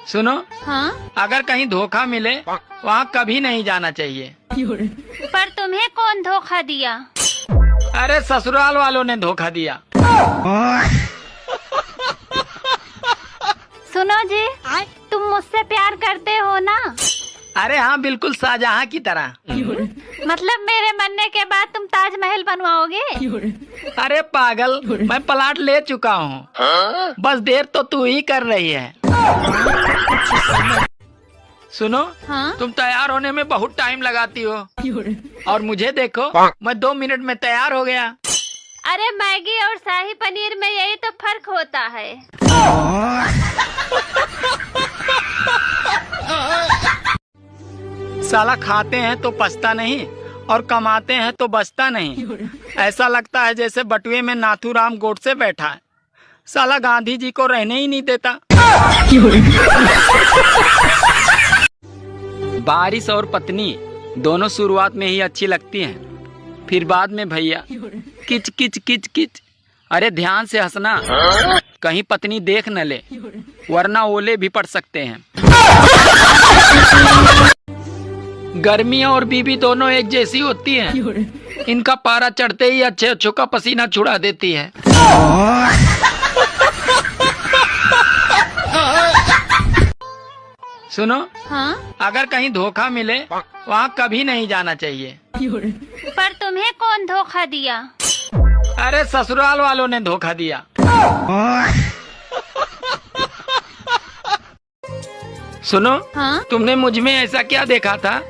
सुनो, हाँ? अगर कहीं धोखा मिले वहाँ कभी नहीं जाना चाहिए। पर तुम्हें कौन धोखा दिया? अरे ससुराल वालों ने धोखा दिया। सुनो जी, तुम मुझसे प्यार करते हो ना? अरे हाँ, बिल्कुल शाहजहां की तरह। मतलब मेरे मरने के बाद तुम ताजमहल बनवाओगे? अरे पागल, मैं प्लाट ले चुका हूँ, बस देर तो तू ही कर रही है। सुनो, हाँ? तुम तैयार होने में बहुत टाइम लगाती हो और मुझे देखो, मैं 2 मिनट में तैयार हो गया। अरे मैगी और शाही पनीर में यही तो फर्क होता है। साला खाते हैं तो पछता नहीं और कमाते हैं तो बचता नहीं। ऐसा लगता है जैसे बटुए में नाथूराम गोडसे बैठा है, साला गांधी जी को रहने ही नहीं देता। बारिश और पत्नी दोनों शुरुआत में ही अच्छी लगती हैं, फिर बाद में भैया किच किच किच किच। अरे ध्यान से हंसना, कहीं पत्नी देख न ले, वरना ओले भी पड़ सकते हैं। गर्मी और बीबी दोनों एक जैसी होती हैं। इनका पारा चढ़ते ही अच्छे अच्छों का पसीना छुड़ा देती है। सुनो, हाँ? अगर कहीं धोखा मिले वहाँ कभी नहीं जाना चाहिए। पर तुम्हें कौन धोखा दिया? अरे ससुराल वालों ने धोखा दिया। सुनो, हाँ? तुमने मुझ में ऐसा क्या देखा था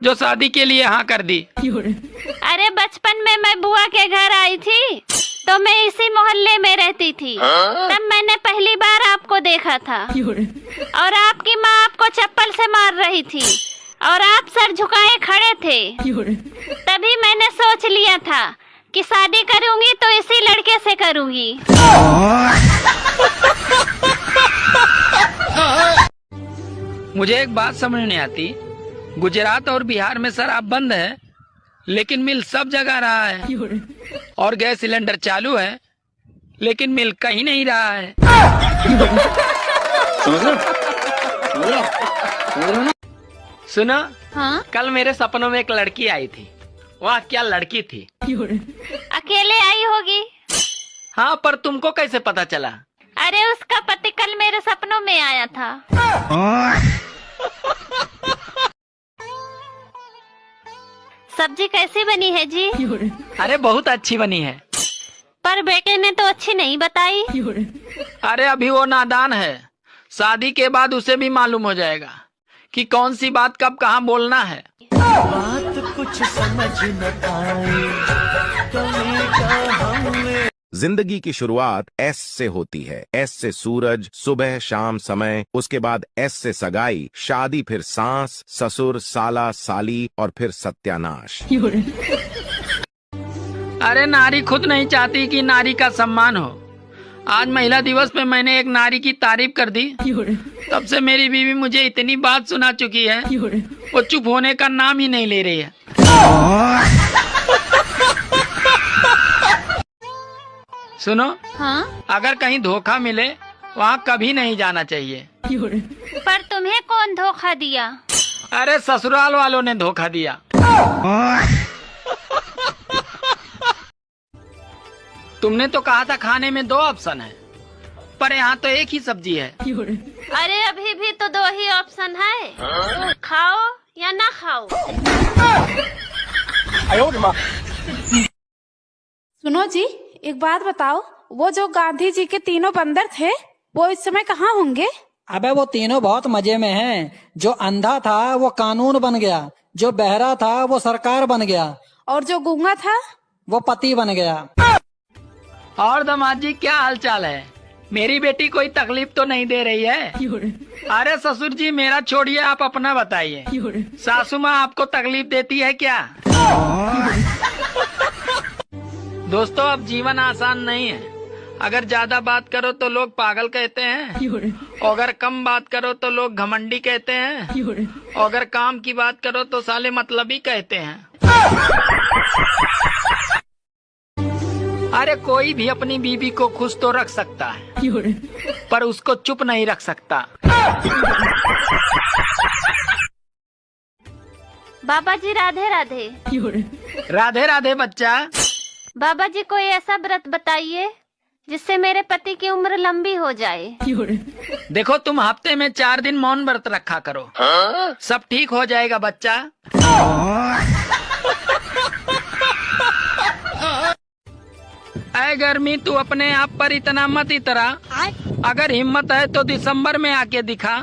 जो शादी के लिए हाँ कर दी? अरे बचपन में मैं बुआ के घर आई थी, तो मैं इसी मोहल्ले में रहती थी। तब मैंने पहली बार आपको देखा था और आपकी माँ आपको चप्पल से मार रही थी और आप सर झुकाए खड़े थे। तभी मैंने सोच लिया था कि शादी करूंगी तो इसी लड़के से करूंगी। मुझे एक बात समझ नहीं आती, गुजरात और बिहार में शराब बंद है लेकिन मिल सब जगह रहा है, और गैस सिलेंडर चालू है लेकिन मिल कहीं नहीं रहा है। सुनो, हाँ? कल मेरे सपनों में एक लड़की आई थी। वाह क्या लड़की थी। अकेले आई होगी। हाँ, पर तुमको कैसे पता चला? अरे उसका पति कल मेरे सपनों में आया था। सब्जी कैसी बनी है जी? अरे बहुत अच्छी बनी है। पर बेटे ने तो अच्छी नहीं बताई। अरे अभी वो नादान है, शादी के बाद उसे भी मालूम हो जाएगा कि कौन सी बात कब कहाँ बोलना है। बात कुछ समझ न आए, जिंदगी की शुरुआत एस से होती है। एस से सूरज, सुबह शाम समय, उसके बाद एस से सगाई, शादी, फिर सांस, ससुर, साला, साली और फिर सत्यानाश। अरे नारी खुद नहीं चाहती कि नारी का सम्मान हो। आज महिला दिवस पे मैंने एक नारी की तारीफ कर दी, तब से मेरी बीवी मुझे इतनी बात सुना चुकी है, वो चुप होने का नाम ही नहीं ले रही है। सुनो, हाँ? अगर कहीं धोखा मिले वहाँ कभी नहीं जाना चाहिए। पर तुम्हें कौन धोखा दिया? अरे ससुराल वालों ने धोखा दिया। तुमने तो कहा था खाने में 2 ऑप्शन है, पर यहाँ तो एक ही सब्जी है। अरे अभी भी तो 2 ही ऑप्शन है, खाओ या ना खाओ। सुनो जी, एक बात बताओ, वो जो गांधी जी के 3 बंदर थे वो इस समय कहाँ होंगे? अबे वो तीनों बहुत मजे में हैं। जो अंधा था वो कानून बन गया, जो बहरा था वो सरकार बन गया, और जो गूंगा था वो पति बन गया। और दामाद जी क्या हालचाल है? मेरी बेटी कोई तकलीफ तो नहीं दे रही है? अरे ससुर जी मेरा छोड़िए, आप अपना बताइए। सासू माँ आपको तकलीफ देती है क्या? दोस्तों, अब जीवन आसान नहीं है। अगर ज्यादा बात करो तो लोग पागल कहते हैं, और अगर कम बात करो तो लोग घमंडी कहते हैं, और अगर काम की बात करो तो साले मतलबी कहते हैं। अरे कोई भी अपनी बीवी को खुश तो रख सकता है, पर उसको चुप नहीं रख सकता। बाबा जी राधे राधे। राधे राधे बच्चा। बाबा जी कोई ऐसा व्रत बताइए जिससे मेरे पति की उम्र लंबी हो जाए। देखो तुम हफ्ते में 4 दिन मौन व्रत रखा करो, सब ठीक हो जाएगा बच्चा। ऐ गर्मी तू अपने आप पर इतना मत इतरा, अगर हिम्मत है तो दिसंबर में आके दिखा।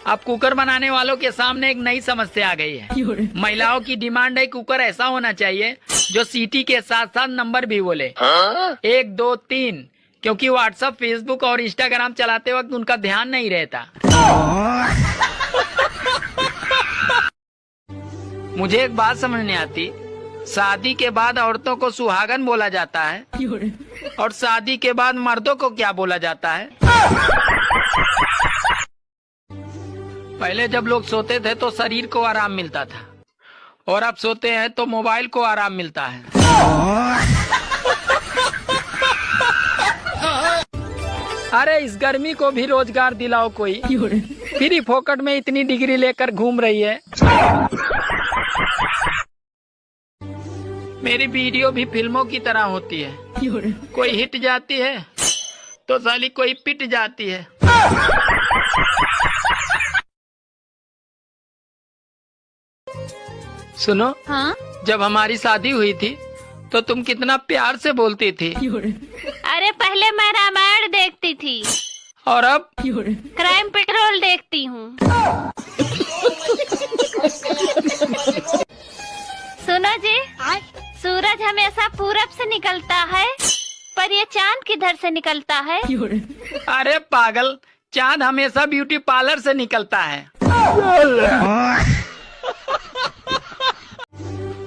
अब कुकर बनाने वालों के सामने एक नई समस्या आ गई है। महिलाओं की डिमांड है कुकर ऐसा होना चाहिए जो सीटी के साथ साथ नंबर भी बोले, 1 2 3, क्योंकि व्हाट्सएप, फेसबुक और इंस्टाग्राम चलाते वक्त उनका ध्यान नहीं रहता। मुझे एक बात समझ नहीं आती, शादी के बाद औरतों को सुहागन बोला जाता है और शादी के बाद मर्दों को क्या बोला जाता है? पहले जब लोग सोते थे तो शरीर को आराम मिलता था, और अब सोते हैं तो मोबाइल को आराम मिलता है। अरे इस गर्मी को भी रोजगार दिलाओ कोई, फ्री फोकट में इतनी डिग्री लेकर घूम रही है। मेरी वीडियो भी फिल्मों की तरह होती है, कोई हिट जाती है तो साली कोई पिट जाती है। सुनो, हाँ? जब हमारी शादी हुई थी तो तुम कितना प्यार से बोलती थी। अरे पहले मैं रामायण देखती थी और अब क्राइम पेट्रोल देखती हूँ। सुनो जी, सूरज हमेशा पूरब से निकलता है, पर ये चांद किधर से निकलता है? अरे पागल, चांद हमेशा ब्यूटी पार्लर से निकलता है।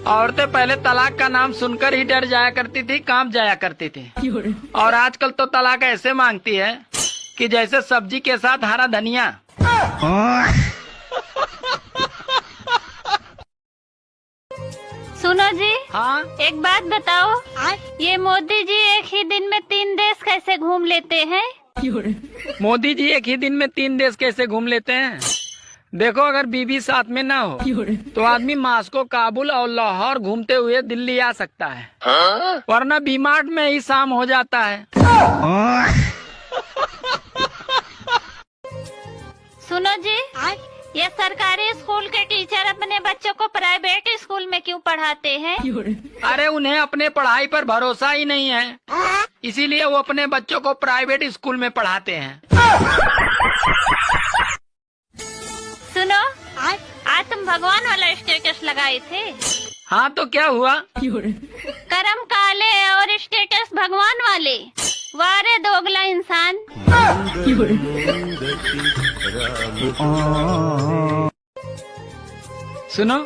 औरतें पहले तलाक का नाम सुनकर ही डर जाया करती थी, काम जाया करती थी, और आजकल तो तलाक ऐसे मांगती है कि जैसे सब्जी के साथ हरा धनिया। सुनो जी, हाँ? एक बात बताओ, ये मोदी जी एक ही दिन में 3 देश कैसे घूम लेते हैं? मोदी जी एक ही दिन में 3 देश कैसे घूम लेते हैं? देखो, अगर बीवी साथ में ना हो तो आदमी मास्को, काबुल और लाहौर घूमते हुए दिल्ली आ सकता है, वरना बीमार्ट में ही शाम हो जाता है। सुनो जी, ये सरकारी स्कूल के टीचर अपने बच्चों को प्राइवेट स्कूल में क्यों पढ़ाते हैं? अरे उन्हें अपने पढ़ाई पर भरोसा ही नहीं है, इसीलिए वो अपने बच्चों को प्राइवेट स्कूल में पढ़ाते हैं। सुनो, आज तुम भगवान वाला स्टेटस लगाए थे। हाँ तो क्या हुआ? करम काले और स्टेटस भगवान वाले, वारे दोगला इंसान। सुनो,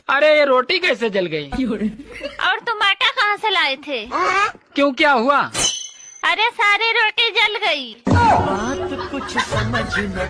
अरे ये रोटी कैसे जल गई? और तुम आटा कहाँ से लाए थे? क्यों, क्या हुआ? अरे सारी रोटी जल गई। बात कुछ समझ न